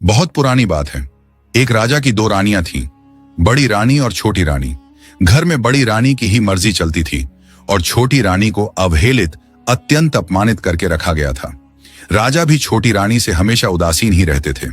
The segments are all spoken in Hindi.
बहुत पुरानी बात है। एक राजा की दो रानियां थीं, बड़ी रानी और छोटी रानी। घर में बड़ी रानी की ही मर्जी चलती थी और छोटी रानी को अवहेलित, अत्यंत अपमानित करके रखा गया था। राजा भी छोटी रानी से हमेशा उदासीन ही रहते थे।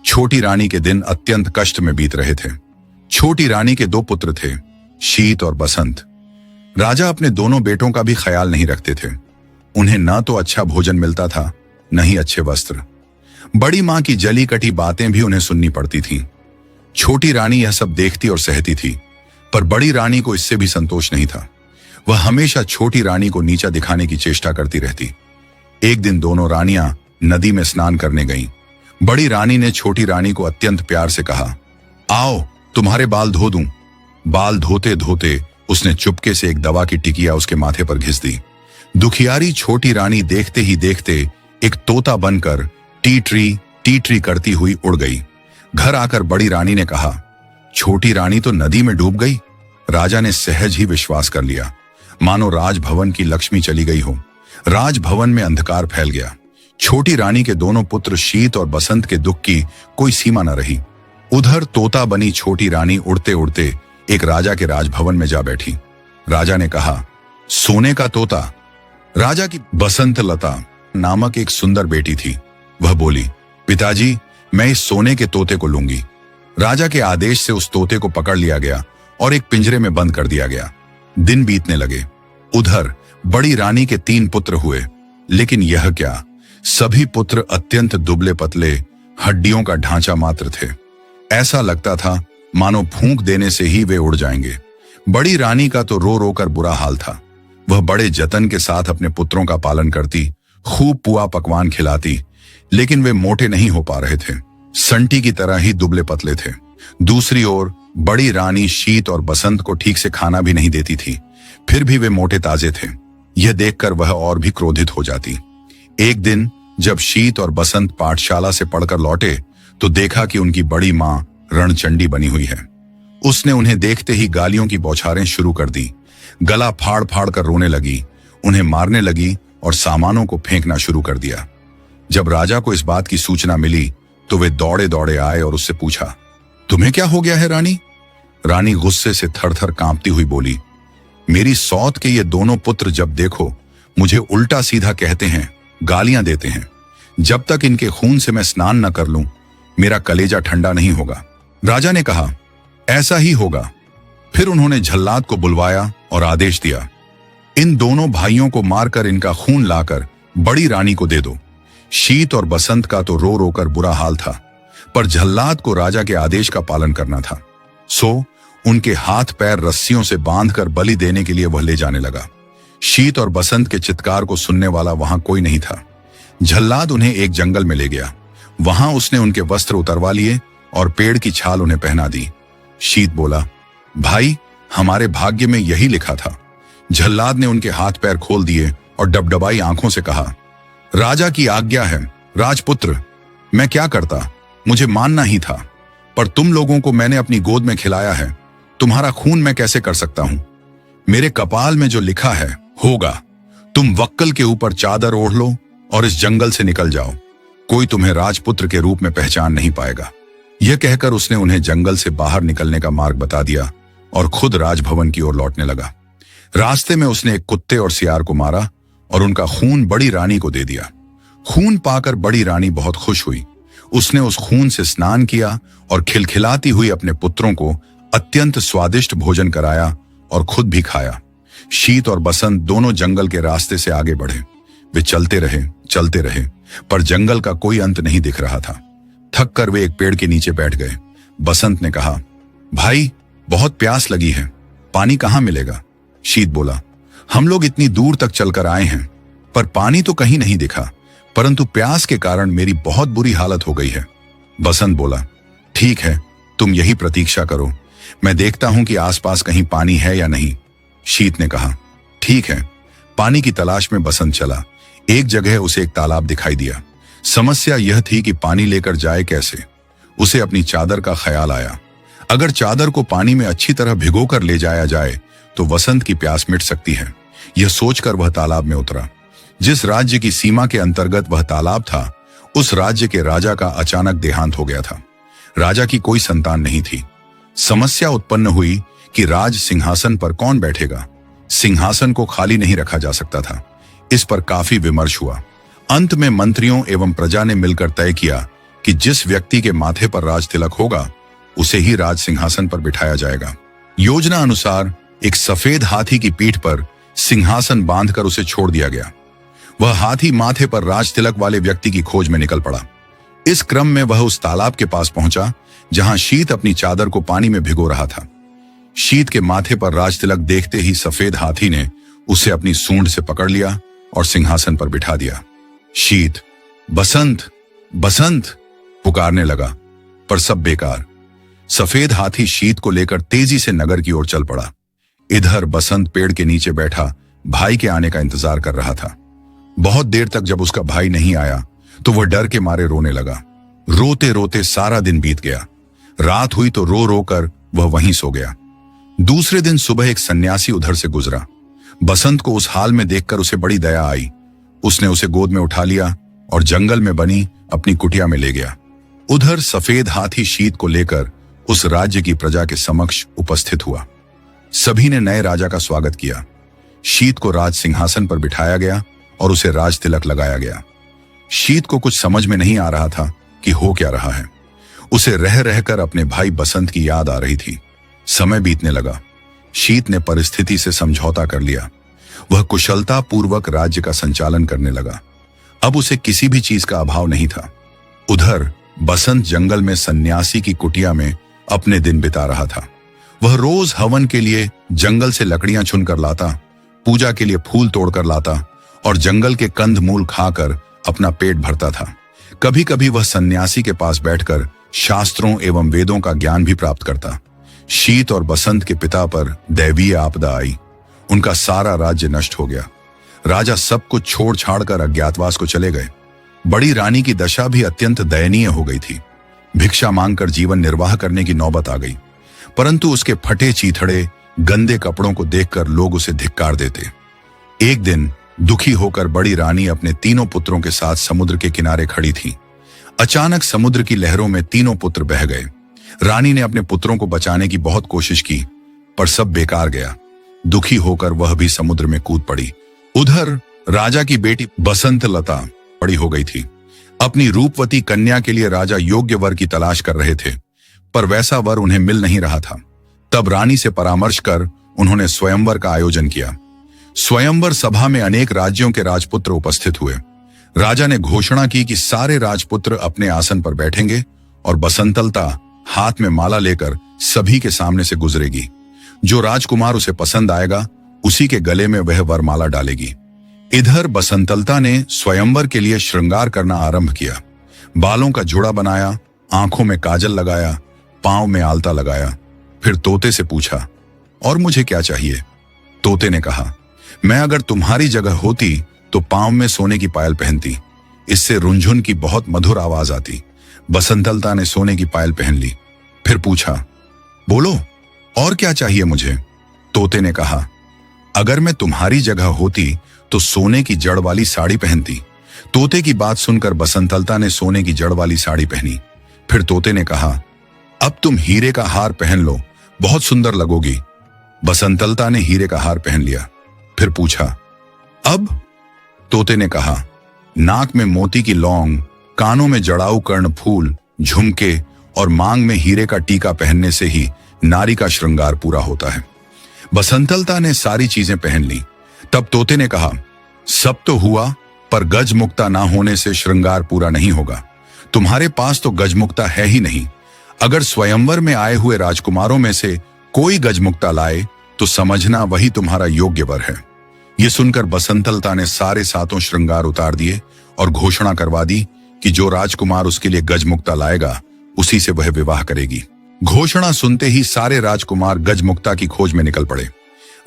छोटी रानी के दिन अत्यंत कष्ट में बीत रहे थे। छोटी रानी के दो पुत्र थे, शीत और बसंत। राजा अपने दोनों बेटों का भी ख्याल नहीं रखते थे। उन्हें न तो अच्छा भोजन मिलता था, न ही अच्छे वस्त्र। बड़ी मां की जली कटी बातें भी उन्हें सुननी पड़ती थीं। छोटी रानी यह सब देखती और सहती थी, पर बड़ी रानी को इससे भी संतोष नहीं था। वह हमेशा छोटी रानी को नीचा दिखाने की चेष्टा करती रहती। एक दिन दोनों रानियां नदी में स्नान करने गईं। बड़ी रानी ने छोटी रानी को अत्यंत प्यार से कहा, आओ तुम्हारे बाल धो दूं। बाल धोते धोते उसने चुपके से एक दवा की टिकिया उसके माथे पर घिस दी। दुखियारी छोटी रानी देखते ही देखते एक तोता बनकर टी ट्री करती हुई उड़ गई। घर आकर बड़ी रानी ने कहा, छोटी रानी तो नदी में डूब गई। राजा ने सहज ही विश्वास कर लिया, मानो राजभवन की लक्ष्मी चली गई हो। राजभवन में अंधकार फैल गया। छोटी रानी के दोनों पुत्र शीत और बसंत के दुख की कोई सीमा न रही। उधर तोता बनी छोटी रानी उड़ते उड़ते एक राजा के राजभवन में जा बैठी। राजा ने कहा, सोने का तोता। राजा की बसंत लता नामक एक सुंदर बेटी थी। वह बोली, पिताजी, मैं इस सोने के तोते को लूंगी। राजा के आदेश से उस तोते को पकड़ लिया गया और एक पिंजरे में बंद कर दिया गया। दिन बीतने लगे। उधर बड़ी रानी के 3 पुत्र हुए, लेकिन यह क्या, सभी पुत्र अत्यंत दुबले पतले, हड्डियों का ढांचा मात्र थे। ऐसा लगता था मानो फूंक देने से ही वे उड़ जाएंगे। बड़ी रानी का तो रो रो कर बुरा हाल था। वह बड़े जतन के साथ अपने पुत्रों का पालन करती, खूब पुआ पकवान खिलाती, लेकिन वे मोटे नहीं हो पा रहे थे, संटी की तरह ही दुबले पतले थे। दूसरी ओर बड़ी रानी शीत और बसंत को ठीक से खाना भी नहीं देती थी, फिर भी वे मोटे ताजे थे। यह देखकर वह और भी क्रोधित हो जाती। एक दिन जब शीत और बसंत पाठशाला से पढ़कर लौटे तो देखा कि उनकी बड़ी मां रणचंडी बनी हुई है। उसने उन्हें देखते ही गालियों की बौछारें शुरू कर दी। गला फाड़ फाड़ कर रोने लगी, उन्हें मारने लगी और सामानों को फेंकना शुरू कर दिया। जब राजा को इस बात की सूचना मिली तो वे दौड़े दौड़े आए और उससे पूछा, तुम्हें क्या हो गया है रानी? रानी गुस्से से थर-थर कांपती हुई बोली, मेरी सौत के ये दोनों पुत्र जब देखो मुझे उल्टा सीधा कहते हैं, गालियां देते हैं। जब तक इनके खून से मैं स्नान न कर लूं, मेरा कलेजा ठंडा नहीं होगा। राजा ने कहा, ऐसा ही होगा। फिर उन्होंने झल्लाद को बुलवाया और आदेश दिया, इन दोनों भाइयों को मारकर इनका खून लाकर बड़ी रानी को दे दो। शीत और बसंत का तो रो रो कर बुरा हाल था, पर झल्लाद को राजा के आदेश का पालन करना था। सो उनके हाथ पैर रस्सियों से बांधकर बलि देने के लिए वह ले जाने लगा। शीत और बसंत के चित्कार को सुनने वाला वहां कोई नहीं था। झल्लाद उन्हें एक जंगल में ले गया। वहां उसने उनके वस्त्र उतरवा लिए और पेड़ की छाल उन्हें पहना दी। शीत बोला, भाई, हमारे भाग्य में यही लिखा था। झल्लाद ने उनके हाथ पैर खोल दिए और डबडबाई आंखों से कहा, राजा की आज्ञा है राजपुत्र, मैं क्या करता, मुझे मानना ही था, पर तुम लोगों को मैंने अपनी गोद में खिलाया है, तुम्हारा खून मैं कैसे कर सकता हूं? मेरे कपाल में जो लिखा है होगा। तुम वक्कल के ऊपर चादर ओढ़ लो और इस जंगल से निकल जाओ। कोई तुम्हें राजपुत्र के रूप में पहचान नहीं पाएगा। यह कहकर उसने उन्हें जंगल से बाहर निकलने का मार्ग बता दिया और खुद राजभवन की ओर लौटने लगा। रास्ते में उसने एक कुत्ते और सियार को मारा और उनका खून बड़ी रानी को दे दिया। खून पाकर बड़ी रानी बहुत खुश हुई। उसने उस खून से स्नान किया और खिलखिलाती हुई अपने पुत्रों को अत्यंत स्वादिष्ट भोजन कराया और खुद भी खाया। शीत और बसंत दोनों जंगल के रास्ते से आगे बढ़े। वे चलते रहे, पर जंगल का कोई अंत नहीं दिख रहा था। थक कर वे एक पेड़ के नीचे बैठ गए। बसंत ने कहा, भाई, बहुत प्यास लगी है, पानी कहाँ मिलेगा? शीत बोला, हम लोग इतनी दूर तक चलकर आए हैं, पर पानी तो कहीं नहीं दिखा, परंतु प्यास के कारण मेरी बहुत बुरी हालत हो गई है। बसंत बोला, ठीक है, तुम यही प्रतीक्षा करो, मैं देखता हूं कि आसपास कहीं पानी है या नहीं। शीत ने कहा, ठीक है। पानी की तलाश में बसंत चला। एक जगह उसे एक तालाब दिखाई दिया। समस्या यह थी कि पानी लेकर जाए कैसे। उसे अपनी चादर का ख्याल आया। अगर चादर को पानी में अच्छी तरह भिगोकर ले जाया जाए तो वसंत की प्यास मिट सकती है। यह सोचकर वह तालाब में उतरा। जिस राज्य की सीमा के अंतर्गत वह तालाब था, उस राज्य के राजा का अचानक देहांत हो गया था। राजा की कोई संतान नहीं थी। समस्या उत्पन्न हुई कि राज सिंहासन पर कौन बैठेगा। सिंहासन को खाली नहीं रखा जा सकता था। इस पर काफी विमर्श हुआ। अंत में मंत्रियों एवं प्रजा ने मिलकर तय किया कि जिस व्यक्ति के माथे पर राज तिलक होगा उसे ही राज सिंहासन पर बिठाया जाएगा। योजना अनुसार एक सफेद हाथी की पीठ पर सिंहासन बांधकर उसे छोड़ दिया गया। वह हाथी माथे पर राज तिलक वाले व्यक्ति की खोज में निकल पड़ा। इस क्रम में वह उस तालाब के पास पहुंचा जहां शीत अपनी चादर को पानी में भिगो रहा था। शीत के माथे पर राज तिलक देखते ही सफेद हाथी ने उसे अपनी सूंड से पकड़ लिया और सिंहासन पर बिठा दिया। शीत बसंत बसंत पुकारने लगा, पर सब बेकार। सफेद हाथी शीत को लेकर तेजी से नगर की ओर चल पड़ा। इधर बसंत पेड़ के नीचे बैठा भाई के आने का इंतजार कर रहा था। बहुत देर तक जब उसका भाई नहीं आया तो वह डर के मारे रोने लगा। रोते रोते सारा दिन बीत गया। रात हुई तो रो रो कर वह वहीं सो गया। दूसरे दिन सुबह एक सन्यासी उधर से गुजरा। बसंत को उस हाल में देखकर उसे बड़ी दया आई। उसने उसे गोद में उठा लिया और जंगल में बनी अपनी कुटिया में ले गया। उधर सफेद हाथी शीत को लेकर उस राज्य की प्रजा के समक्ष उपस्थित हुआ। सभी ने नए राजा का स्वागत किया। शीत को राज सिंहासन पर बिठाया गया और उसे राज तिलक लगाया गया। शीत को कुछ समझ में नहीं आ रहा था कि हो क्या रहा है। उसे रह रहकर अपने भाई बसंत की याद आ रही थी। समय बीतने लगा। शीत ने परिस्थिति से समझौता कर लिया। वह कुशलता पूर्वक राज्य का संचालन करने लगा। अब उसे किसी भी चीज का अभाव नहीं था। उधर बसंत जंगल में सन्यासी की कुटिया में अपने दिन बिता रहा था। वह रोज हवन के लिए जंगल से लकड़ियां चुनकर लाता, पूजा के लिए फूल तोड़कर लाता और जंगल के कंद मूल खाकर अपना पेट भरता था। कभी कभी वह सन्यासी के पास बैठकर शास्त्रों एवं वेदों का ज्ञान भी प्राप्त करता। शीत और बसंत के पिता पर दैवीय आपदा आई। उनका सारा राज्य नष्ट हो गया। राजा सब कुछ छोड़ छाड़ कर अज्ञातवास को चले गए। बड़ी रानी की दशा भी अत्यंत दयनीय हो गई थी। भिक्षा मांगकर जीवन निर्वाह करने की नौबत आ गई, परंतु उसके फटे चीथड़े गंदे कपड़ों को देखकर लोग उसे धिक्कार देते। एक दिन दुखी होकर बड़ी रानी अपने तीनों पुत्रों के साथ समुद्र के किनारे खड़ी थी। अचानक समुद्र की लहरों में तीनों पुत्र बह गए। रानी ने अपने पुत्रों को बचाने की बहुत कोशिश की, पर सब बेकार गया। दुखी होकर वह भी समुद्र में कूद पड़ी। उधर राजा की बेटी बसंत लता बड़ी हो गई थी। अपनी रूपवती कन्या के लिए राजा योग्य वर की तलाश कर रहे थे, पर वैसा वर उन्हें मिल नहीं रहा था। तब रानी से परामर्श कर उन्होंने स्वयंवर का आयोजन किया। स्वयंवर सभा में अनेक राज्यों के राजपुत्र उपस्थित हुए। राजा ने घोषणा की कि सारे राजपुत्र अपने आसन पर बैठेंगे और बसंतलता हाथ में माला लेकर सभी के सामने से गुजरेगी। जो राजकुमार उसे पसंद आएगा उसी के गले में वह वरमाला डालेगी। इधर बसंतलता ने स्वयंवर के लिए श्रृंगार करना आरंभ किया। बालों का जुड़ा बनाया, आंखों में काजल लगाया, पांव में आलता लगाया। फिर तोते से पूछा, और मुझे क्या चाहिए? तोते ने कहा, मैं अगर तुम्हारी जगह होती तो पांव में सोने की पायल पहनती, इससे रुंझुन की बहुत मधुर आवाज आती। बसंतलता ने सोने की पायल पहन ली। फिर पूछा, बोलो और क्या चाहिए मुझे? तोते ने कहा, अगर मैं तुम्हारी जगह होती तो सोने की जड़ वाली साड़ी पहनती। तोते की बात सुनकर बसंतलता ने सोने की जड़ वाली साड़ी पहनी। फिर तोते ने कहा, अब तुम हीरे का हार पहन लो, बहुत सुंदर लगोगी। बसंतलता ने हीरे का हार पहन लिया। फिर पूछा, अब? तोते ने कहा, नाक में मोती की लौंग, कानों में जड़ाऊ कर्ण फूल, झुमके और मांग में हीरे का टीका पहनने से ही नारी का श्रृंगार पूरा होता है। बसंतलता ने सारी चीजें पहन ली। तब तोते ने कहा, सब तो हुआ, पर गजमुक्ता ना होने से श्रृंगार पूरा नहीं होगा। तुम्हारे पास तो गजमुक्ता है ही नहीं। अगर स्वयंवर में आए हुए राजकुमारों में से कोई गजमुक्ता लाए तो समझना वही तुम्हारा योग्य वर है। ये सुनकर बसंतलता ने सारे सातों श्रृंगार उतार दिए और घोषणा करवा दी कि जो राजकुमार उसके लिए गजमुक्ता लाएगा उसी से वह विवाह करेगी। घोषणा सुनते ही सारे राजकुमार गजमुक्ता की खोज में निकल पड़े।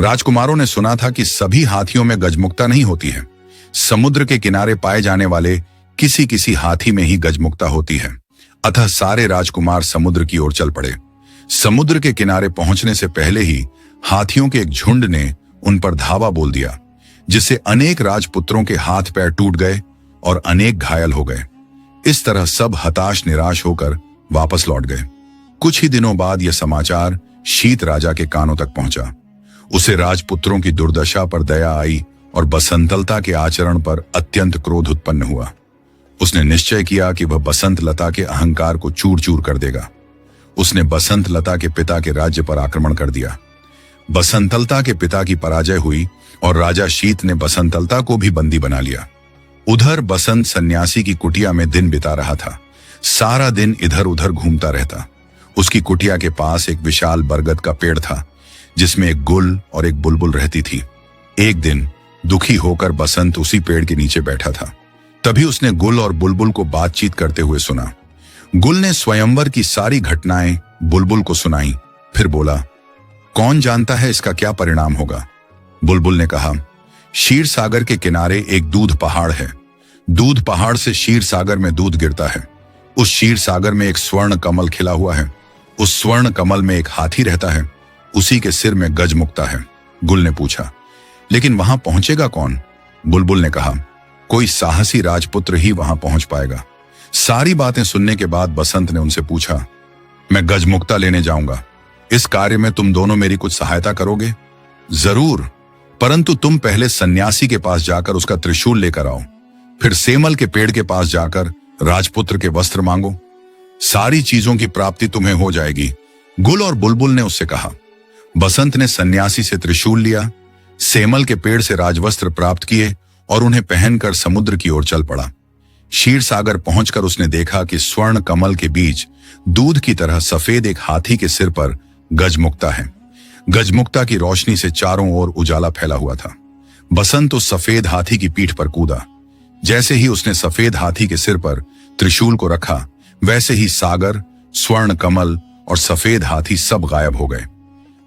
राजकुमारों ने सुना था कि सभी हाथियों में गजमुक्ता नहीं होती है। समुद्र के किनारे पाए जाने वाले किसी किसी हाथी में ही गजमुक्ता होती है। अतः सारे राजकुमार समुद्र की ओर चल पड़े। समुद्र के किनारे पहुंचने से पहले ही हाथियों के एक झुंड ने उन पर धावा बोल दिया, जिससे अनेक राजपुत्रों के हाथ पैर टूट गए और अनेक घायल हो गए। इस तरह सब हताश निराश होकर वापस लौट गए। कुछ ही दिनों बाद यह समाचार शीत राजा के कानों तक पहुंचा। उसे राजपुत्रों की दुर्दशा पर दया आई और बसंतलता के आचरण पर अत्यंत क्रोध उत्पन्न हुआ। उसने निश्चय किया कि वह बसंत लता के अहंकार को चूर चूर कर देगा। उसने बसंत लता के पिता के राज्य पर आक्रमण कर दिया। बसंतलता के पिता की पराजय हुई और राजा शीत ने बसंतलता को भी बंदी बना लिया। उधर बसंत सन्यासी की कुटिया में दिन बिता रहा था। सारा दिन इधर उधर घूमता रहता। उसकी कुटिया के पास एक विशाल बरगद का पेड़ था जिसमें एक गुल और एक बुलबुल रहती थी। एक दिन दुखी होकर बसंत उसी पेड़ के नीचे बैठा था। तभी उसने गुल और बुलबुल को बातचीत करते हुए सुना। गुल ने स्वयंवर की सारी घटनाएं बुलबुल को सुनाई, फिर बोला, कौन जानता है इसका क्या परिणाम होगा। बुलबुल ने कहा, क्षीर सागर के किनारे एक दूध पहाड़ है। दूध पहाड़ से क्षीर सागर में दूध गिरता है। उस क्षीर सागर में एक स्वर्ण कमल खिला हुआ है। उस स्वर्ण कमल में एक हाथी रहता है। उसी के सिर में गजमुक्ता है। गुल ने पूछा, लेकिन वहां पहुंचेगा कौन? बुलबुल ने कहा, कोई साहसी राजपुत्र ही वहां पहुंच पाएगा। सारी बातें सुनने के बाद बसंत ने उनसे पूछा, मैं गजमुक्ता लेने जाऊंगा। इस कार्य में तुम दोनों मेरी कुछ सहायता करोगे? जरूर, परंतु तुम पहले सन्यासी के पास जाकर उसका त्रिशूल लेकर आओ। फिर सेमल के पेड़ के पास जाकर राजपुत्र के वस्त्र मांगो। सारी चीजों की प्राप्ति तुम्हें हो जाएगी। गुल और बुलबुल ने उससे कहा। बसंत ने सन्यासी से त्रिशूल लिया, सेमल के पेड़ से राजवस्त्र प्राप्त किए और उन्हें पहनकर समुद्र की ओर चल पड़ा। क्षीर सागर पहुंचकर उसने देखा कि स्वर्ण कमल के बीच दूध की तरह सफेद एक हाथी के सिर पर गजमुक्ता है। गजमुक्ता की रोशनी से चारों ओर उजाला फैला हुआ था। बसंत उस सफेद हाथी की पीठ पर कूदा। जैसे ही उसने सफेद हाथी के सिर पर त्रिशूल को रखा, वैसे ही सागर, स्वर्ण कमल और सफेद हाथी सब गायब हो गए।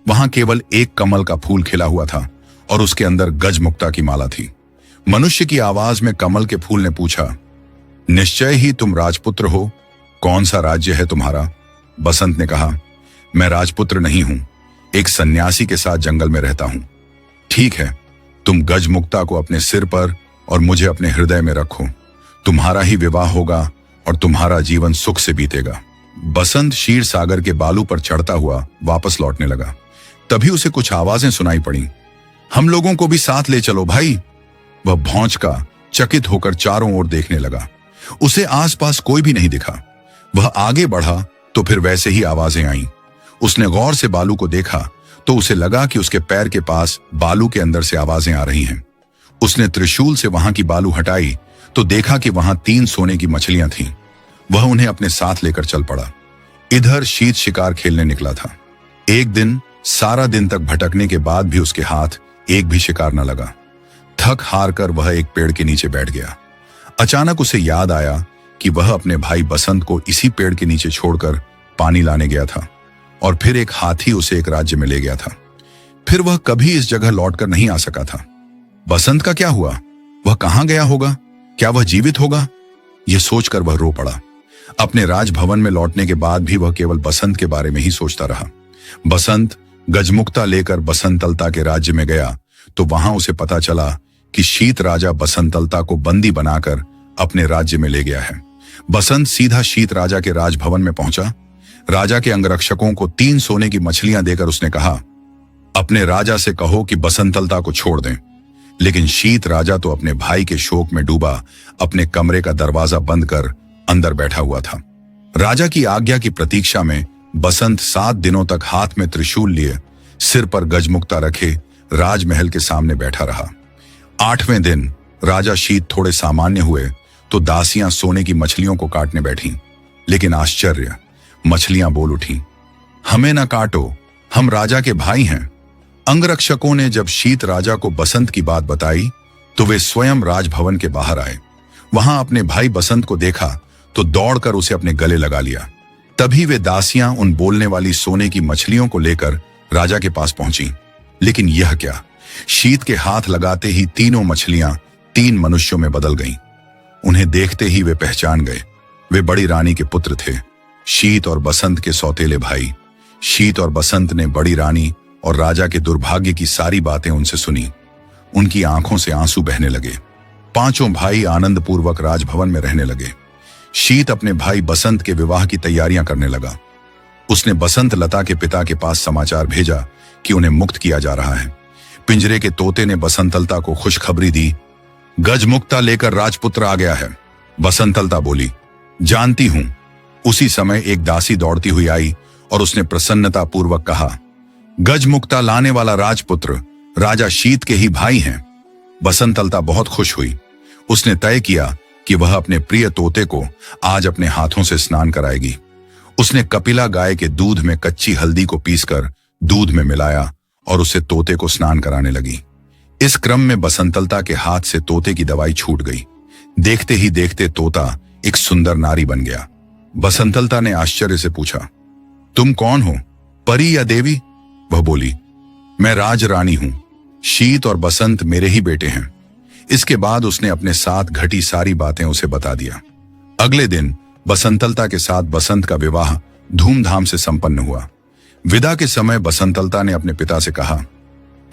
वहां केवल एक कमल का फूल खिला हुआ था और उसके अंदर गजमुक्ता की माला थी। मनुष्य की आवाज में कमल के फूल ने पूछा, निश्चय ही तुम राजपुत्र हो। कौन सा राज्य है तुम्हारा? बसंत ने कहा, मैं राजपुत्र नहीं हूं, एक सन्यासी के साथ जंगल में रहता हूं। ठीक है, तुम गजमुक्ता को अपने सिर पर और मुझे अपने हृदय में रखो। तुम्हारा ही विवाह होगा और तुम्हारा जीवन सुख से बीतेगा। बसंत क्षीर सागर के बालू पर चढ़ता हुआ वापस लौटने लगा। तभी उसे कुछ आवाजें सुनाई पड़ी। हम लोगों को भी साथ ले चलो भाई। वह भौंचका चकित होकर चारों ओर देखने लगा। उसे आसपास कोई भी नहीं दिखा। वह आगे बढ़ा तो फिर वैसे ही आवाजें आईं। उसने गौर से बालू को देखा तो उसे लगा कि उसके पैर के पास बालू के अंदर से आवाजें आ रही हैं। उसने त्रिशूल से वहां की बालू हटाई तो देखा कि वहां 3 सोने की मछलियां थीं। वह उन्हें अपने साथ लेकर चल पड़ा। इधर शीत शिकार खेलने निकला था। एक दिन सारा दिन तक भटकने के बाद भी उसके हाथ एक भी शिकार न लगा। थक हार कर वह एक पेड़ के नीचे बैठ गया। अचानक उसे याद आया कि वह अपने भाई बसंत को इसी पेड़ के नीचे छोड़कर पानी लाने गया था और फिर एक हाथी उसे एक राज्य में ले गया था। फिर वह कभी इस जगह लौटकर नहीं आ सका था। बसंत का क्या हुआ? वह कहां गया होगा? क्या वह जीवित होगा? यह सोचकर वह रो पड़ा। अपने राजभवन में लौटने के बाद भी वह केवल बसंत के बारे में ही सोचता रहा। बसंत गजमुक्ता लेकर बसंतलता के राज्य में गया तो वहां उसे पता चला कि शीत राजा बसंतलता को बंदी बनाकर अपने राज्य में ले गया है। बसंत सीधा शीत राजा के राजभवन में पहुंचा। राजा के अंगरक्षकों को 3 सोने की मछलियां देकर उसने कहा, अपने राजा से कहो कि बसंतलता को छोड़ दें। लेकिन शीत राजा तो अपने भाई के शोक में डूबा अपने कमरे का दरवाजा बंद कर अंदर बैठा हुआ था। राजा की आज्ञा की प्रतीक्षा में बसंत 7 दिनों तक हाथ में त्रिशूल लिए, सिर पर गजमुक्ता रखे राजमहल के सामने बैठा रहा। 8वें दिन राजा शीत थोड़े सामान्य हुए तो दासियां सोने की मछलियों को काटने बैठी। लेकिन आश्चर्य, मछलियां बोल उठी, हमें ना काटो, हम राजा के भाई हैं। अंगरक्षकों ने जब शीत राजा को बसंत की बात बताई तो वे स्वयं राजभवन के बाहर आए। वहां अपने भाई बसंत को देखा तो दौड़कर उसे अपने गले लगा लिया। तभी वे दासियां उन बोलने वाली सोने की मछलियों को लेकर राजा के पास पहुंची। लेकिन यह क्या, शीत के हाथ लगाते ही तीनों मछलियां 3 मनुष्यों में बदल गईं। उन्हें देखते ही वे पहचान गए। वे बड़ी रानी के पुत्र थे, शीत और बसंत के सौतेले भाई। शीत और बसंत ने बड़ी रानी और राजा के दुर्भाग्य की सारी बातें उनसे सुनी। उनकी आंखों से आंसू बहने लगे। 5 भाई आनंदपूर्वक राजभवन में रहने लगे। शीत अपने भाई बसंत के विवाह की तैयारियां करने लगा। उसने बसंत लता के पिता के पास समाचार भेजा कि उन्हें मुक्त किया जा रहा है। पिंजरे के तोते ने बसंतलता को खुशखबरी दी, गजमुक्ता लेकर राजपुत्र आ गया है। बसंतलता बोली, जानती हूं। उसी समय एक दासी दौड़ती हुई आई और उसने प्रसन्नता पूर्वक कहा, गजमुक्ता लाने वाला राजपुत्र राजा शीत के ही भाई हैं। बसंतलता बहुत खुश हुई। उसने तय किया कि वह अपने प्रिय तोते को आज अपने हाथों से स्नान कराएगी। उसने कपिला गाय के दूध में कच्ची हल्दी को पीसकर दूध में मिलाया और उसे तोते को स्नान कराने लगी। इस क्रम में बसंतलता के हाथ से तोते की दवाई छूट गई। देखते ही देखते तोता एक सुंदर नारी बन गया। बसंतलता ने आश्चर्य से पूछा, तुम कौन हो, परी या देवी? वह बोली, मैं राज रानी हूं। शीत और बसंत मेरे ही बेटे हैं। इसके बाद उसने अपने साथ घटी सारी बातें उसे बता दिया। अगले दिन बसंतलता के साथ बसंत का विवाह धूमधाम से संपन्न हुआ। विदा के समय बसंतलता ने अपने पिता से कहा,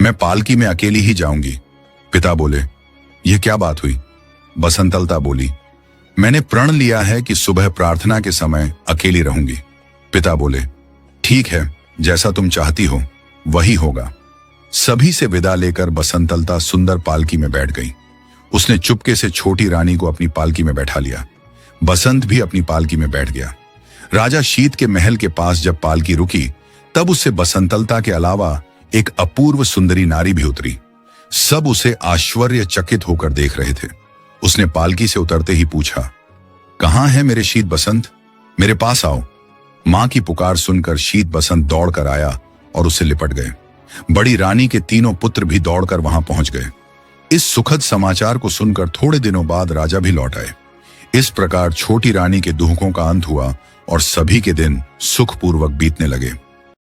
मैं पालकी में अकेली ही जाऊंगी। पिता बोले, यह क्या बात हुई? बसंतलता बोली, मैंने प्रण लिया है कि सुबह प्रार्थना के समय अकेली रहूंगी। पिता बोले, ठीक है, जैसा तुम चाहती हो वही होगा। सभी से विदा लेकर बसंतलता सुंदर पालकी में बैठ गई। उसने चुपके से छोटी रानी को अपनी पालकी में बैठा लिया। बसंत भी अपनी पालकी में बैठ गया। राजा शीत के महल के पास जब पालकी रुकी, तब उससे बसंतलता के अलावा एक अपूर्व सुंदरी नारी भी उतरी। सब उसे आश्चर्यचकित होकर देख रहे थे। उसने पालकी से उतरते ही पूछा, कहां है मेरे शीत बसंत? मेरे पास आओ। मां की पुकार सुनकर शीत बसंत दौड़कर आया और उससे लिपट गए। बड़ी रानी के तीनों पुत्र भी दौड़कर वहां पहुंच गए। इस सुखद समाचार को सुनकर थोड़े दिनों बाद राजा भी लौट आए। इस प्रकार छोटी रानी के दुखों का अंत हुआ और सभी के दिन सुखपूर्वक बीतने लगे।